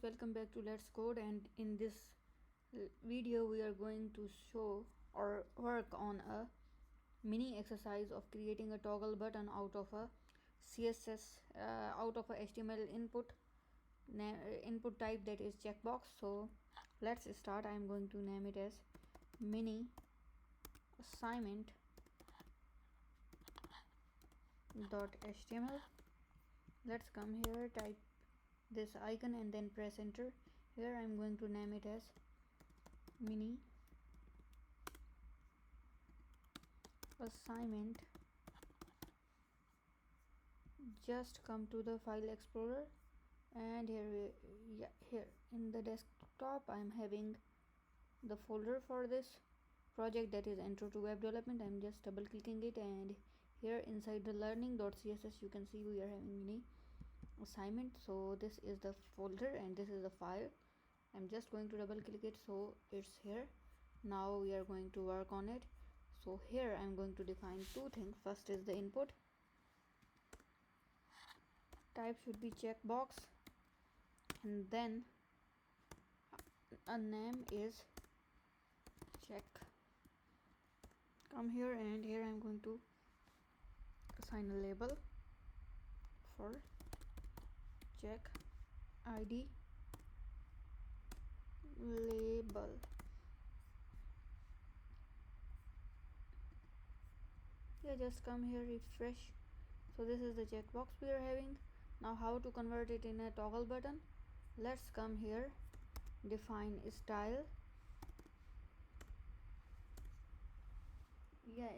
guys, welcome back to Let's Code, and in this video we are going to show or work on a mini exercise of creating a toggle button out of a CSS out of a HTML input type that is checkbox. So let's start. I am going to name it as mini assignment .html. Let's come here, type this icon and then press enter. Here I'm going to name it as mini assignment. Just come to the file explorer, and here in the desktop I'm having the folder for this project, that is intro to web development. I'm just double clicking it, and here inside the learning.css you can see we are having mini assignment. So this is the folder and this is the file. I'm just going to double click it, so it's here. Now we are going to work on it. So here I'm going to define two things. First is the input type should be checkbox, and then a name is check. Come here, and here I'm going to assign a label for check id label. Just come here, refresh. So this is the checkbox we are having. Now how to convert it in a toggle button? Let's come here, define style.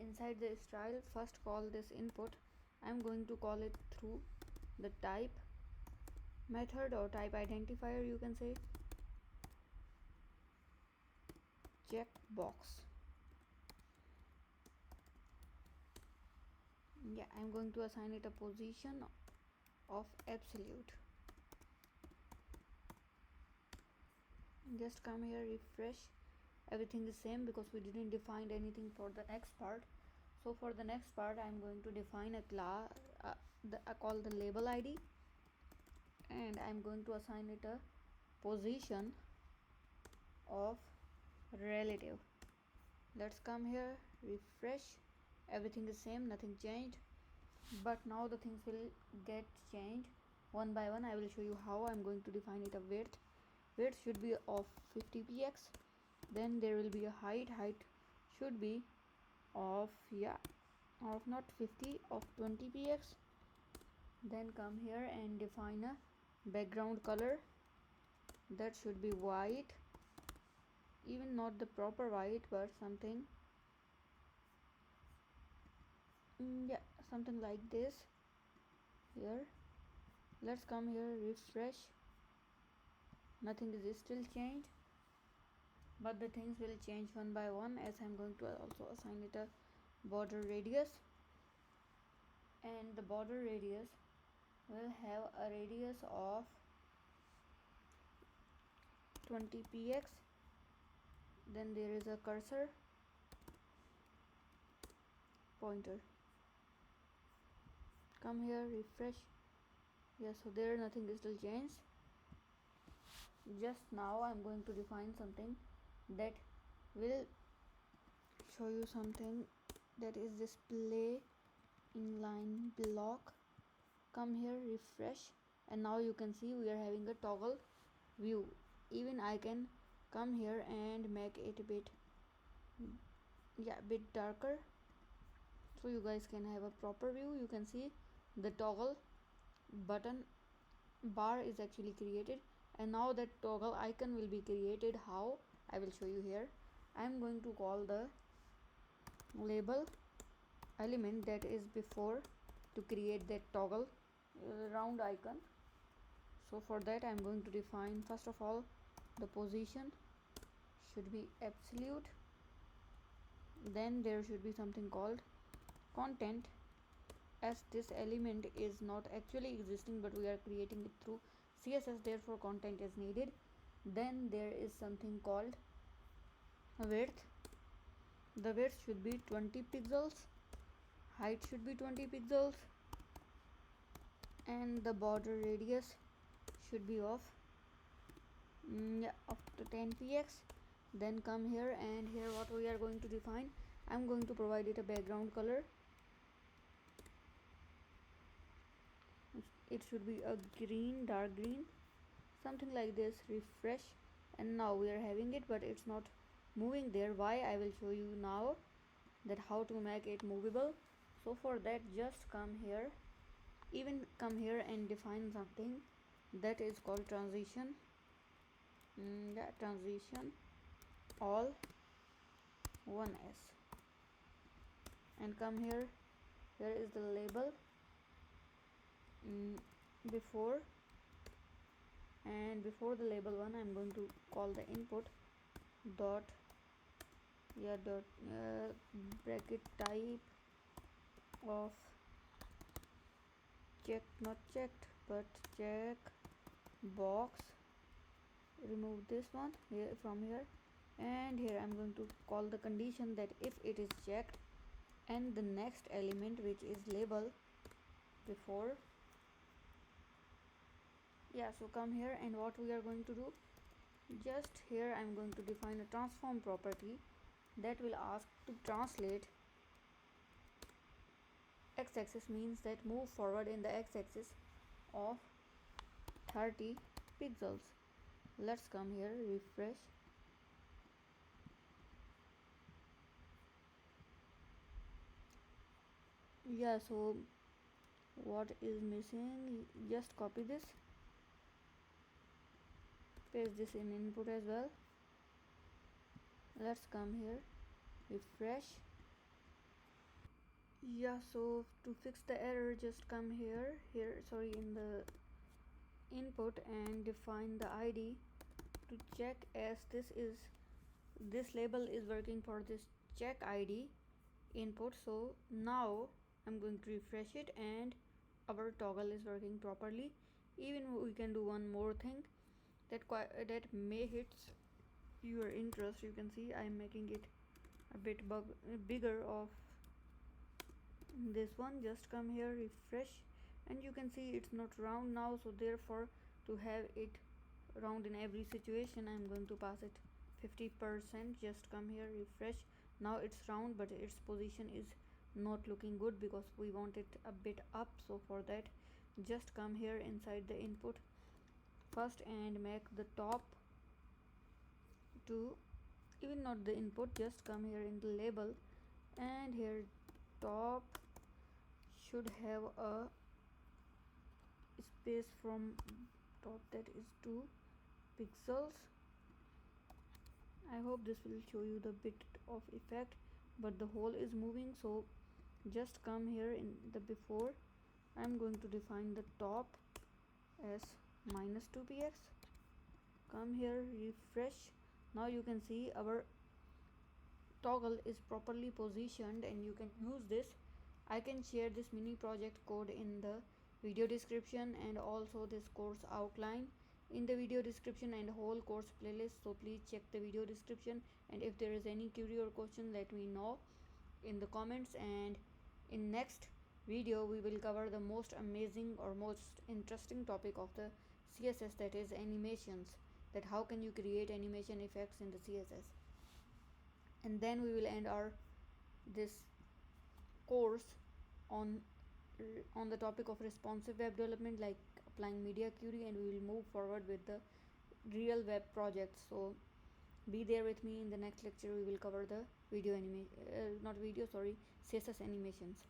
Inside the style, first call this input. I'm going to call it through the type method or type identifier, you can say checkbox. I'm going to assign it a position of absolute. Just come here, refresh. Everything is same because we didn't define anything for the next part. So for the next part I'm going to define a class call the label id, and I'm going to assign it a position of relative. Let's come here, refresh. Everything is same, nothing changed, but now the things will get changed one by one. I will show you how. I'm going to define it a width should be of 50 px. Then there will be a height should be of not 50, of 20 px. Then come here and define a background color that should be white, even not the proper white, but something something like this here. Let's come here, refresh. Nothing is still changed, but the things will change one by one, as I'm going to also assign it a border radius, and the border radius will have a radius of 20 px. Then there is a cursor pointer. Come here, refresh. So there nothing is still changed. Just now I'm going to define something that will show you something, that is display inline block. Come here, refresh, and now you can see we are having a toggle view. Even I can come here and make it a bit darker, so you guys can have a proper view. You can see the toggle button bar is actually created, and now that toggle icon will be created. How? I will show you here. I'm going to call the label element that is before to create that toggle round icon. So for that I'm going to define, first of all, the position should be absolute. Then there should be something called content, as this element is not actually existing but we are creating it through CSS, therefore content is needed. Then there is something called width. The width should be 20 pixels, height should be 20 pixels, and the border radius should be of Yeah, after 10 px, then come here, and here what we are going to define, I'm going to provide it a background color. It should be a green, dark green, something like this. Refresh, and now we are having it, but it's not moving there. Why? I will show you now that how to make it movable. So for that, just come here, even come here and define something that is called transition. Yeah, transition all 1s, and come here. Here is the label before, and before the label one I'm going to call the input dot, yeah, dot bracket type of check, not checked but check box. Remove this one here from here, and here I'm going to call the condition that if it is checked, and the next element which is label before. Yeah, so come here, and what we are going to do, just here I'm going to define a transform property that will ask to translate. X-axis means that move forward in the x-axis of 30 pixels. Let's come here, refresh. Yeah, so what is missing, just copy this, paste this in input as well. Let's come here, refresh. Yeah, so to fix the error, just come here, sorry, in the input, and define the id to check, as this label is working for this check id input. So now I'm going to refresh it, and our toggle is working properly. Even we can do one more thing that may hit your interest. You can see I'm making it a bit bigger of this one. Just come here, refresh, and you can see it's not round now, so therefore to have it round in every situation I'm going to pass it 50%. Just come here, refresh. Now it's round, but its position is not looking good because we want it a bit up. So for that, just come here inside the input first and make the top to, even not the input, just come here in the label, and here top should have a space from top that is 2 pixels. I hope this will show you the bit of effect, but the whole is moving. So just come here in the before, I'm going to define the top as -2px. Come here, refresh. Now you can see our toggle is properly positioned, and you can use this. I can share this mini project code in the video description, and also this course outline in the video description, and whole course playlist. So please check the video description, and if there is any query or question, let me know in the comments. And in next video we will cover the most amazing or most interesting topic of the CSS, that is animations, that how can you create animation effects in the CSS. And then we will end our this course on the topic of responsive web development, like applying media query, and we will move forward with the real web projects. So be there with me. In the next lecture we will cover the video not video, sorry, CSS animations.